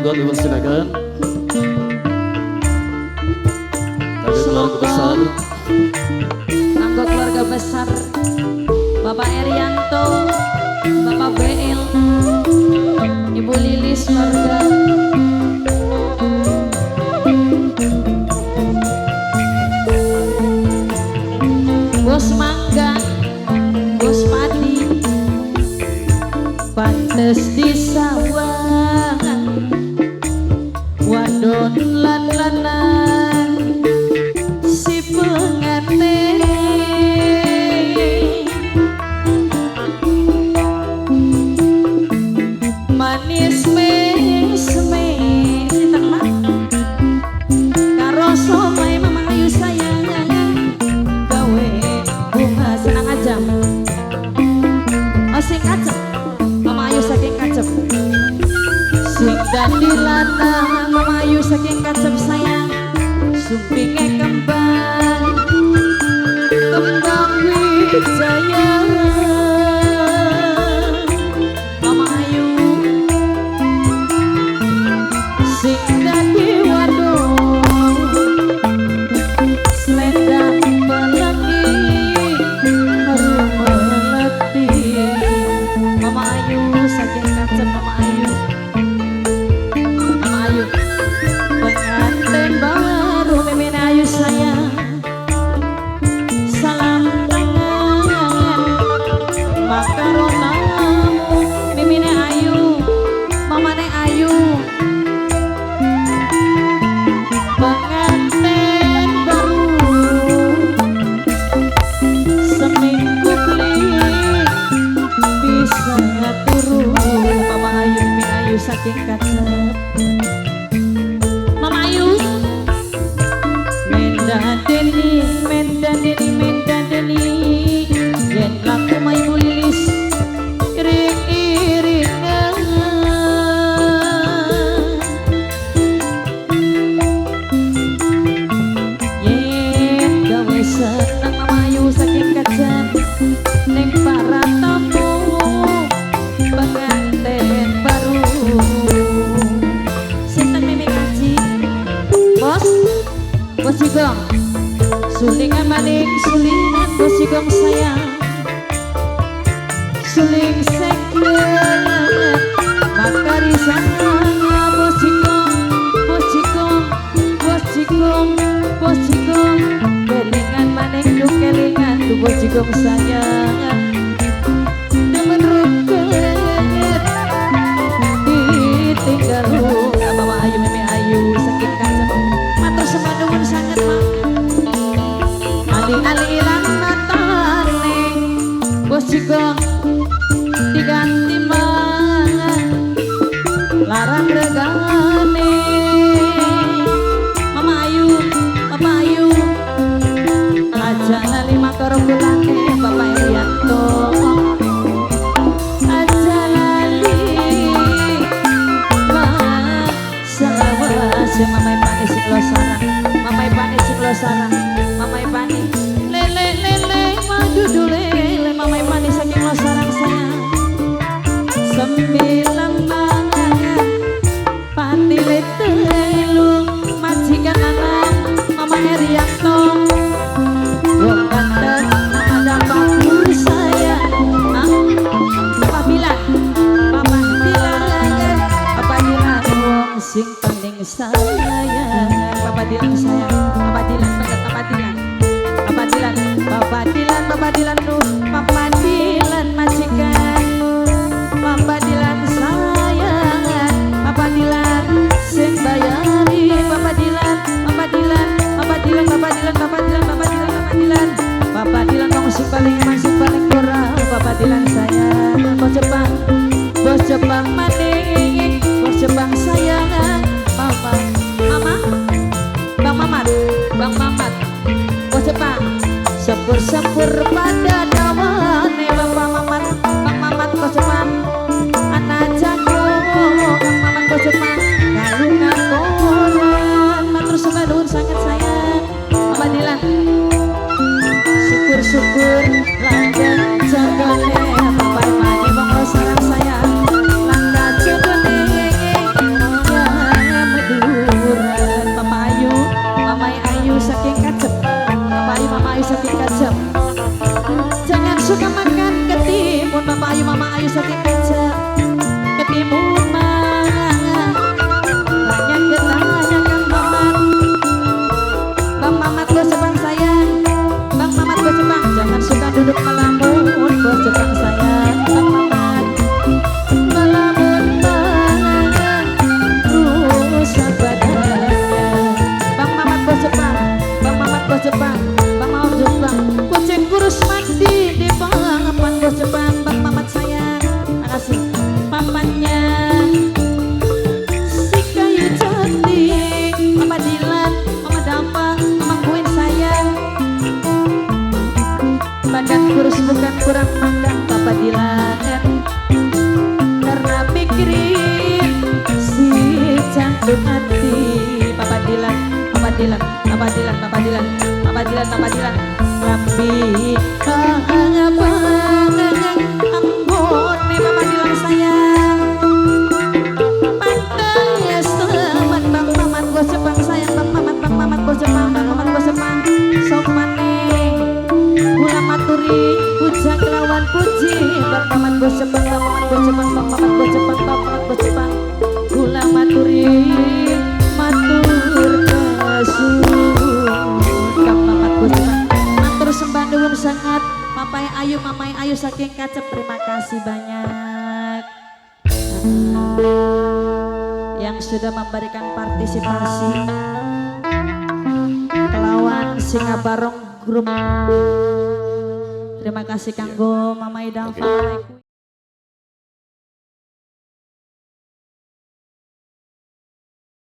monggo dipersilakan. Kami keluarga besar. Anggo keluarga besar Bapak Erianto, Bapak BL, Ibu Lilis keluarga. Bos Mangga, Bos Padi, pantes di sawah, wadon lan lanang si pengantin, manis mes mes teman karo somai Mama Ayu sayang gawe bunga senang aja sing kacep Mama Ayu saking kacep sing dadi lanang Mama Ayu saking kacep sayang sumpinge kembang kembang wijaya Mama Ayu sing dadi wadon selendang pelangi harum melati Mama Ayu saking kacep Mama Ayu Mama Ayu pengantin baru Mimin Ayu sayang salam tangan makaronamu Mimine Ayu Mamane Ayu pengantin baru seminggu beli bisa turu Mama Ayu Mimin Ayu saking kacep Mama Ayu mendadeni mendadeni mendadeni yen laku mai Ibu Lilis iring-iringan yen gawe seneng Mama Ayu saking kacep ning para tamu pengantin baru sinten Mimi Kaji Bos Bos Jigong sulingan maning sulingan Bos Jigong sayang suling sekret makari sana Bos Jigong Bos Jigong Bos Jigong Bos Jigong kelingan maning lu kelingan tu Bos Jigong sayang demen ruket ditinggal lu Mama Ayu Mimi Ayu saking kacep matur sembah nuwun sanget Mak ali-ali ilang matane Bos Jigong diganti mangan larang regane Mama Ayu Papa Ayu aja lali makaro bulane Bapak Erianto aja lali sawas Mamai Pani sing lo sarang Mamai Pani sing lo sarang Mamai Pani lele lele madu lele Mamai Pani saking lo sarang sayang sembilan mangan pati letelu majikan anak Mama Erianto wong ganteng Mama dapat sayang Papa Bilan Papa Dilan Papa Dilan wong sing paling sayang Papa Dilan sayang Papa Dilan banget Papa Dilan Papa Dilan Papa Dilan Papa Dilan Papa Dilan majikan Papa Dilan sayang Papa Dilan sing bayari Papa Dilan Papa Dilan Papa Dilan Papa Dilan Papa Dilan Papa Dilan Papa Dilan Papa Dilan kamu sing paling masih paling kurang Papa Dilan sayang Bos Jepang maning Bos Jepang sayang Papa Mama Bang Mamat Bang Mamat Bos Jepang sepur-sepur pada dawane Bapak Mamat Bang Mamat Bos Jepang anak jago Bang Mamat Bos Jepang kalungan koran matur sembah nuwun sanget sayang Papa Dilan syukur-syukur langgeng jagone Bapak Mani monggo sarang sayang langkah jagone ya Dilan, Papa Dilan, Papa Dilan, Papa Dilan, Papa Dilan. Tapi apa ampun nih Papa Dilan sayang. Pantai ya semat bang mamat bos Jepang sayang bang mamat bos Jepang bang mamat bos Jepang. Sok maneh kula maturi puja kelawan puji bang mamat bos Jepang bang mamat bos Jepang bang mamat bos Jepang bang mamat bos Jepang. Kula maturi matur kasuwun bang mamat bos Jepang. Matur sembah nuwun sangat Papai Ayu Mamai Ayu saking Kacep, terima kasih banyak yang sudah memberikan partisipasi kelawan Singa Barong Group. Terima kasih kanggo Mama Ida. Assalamualaikum.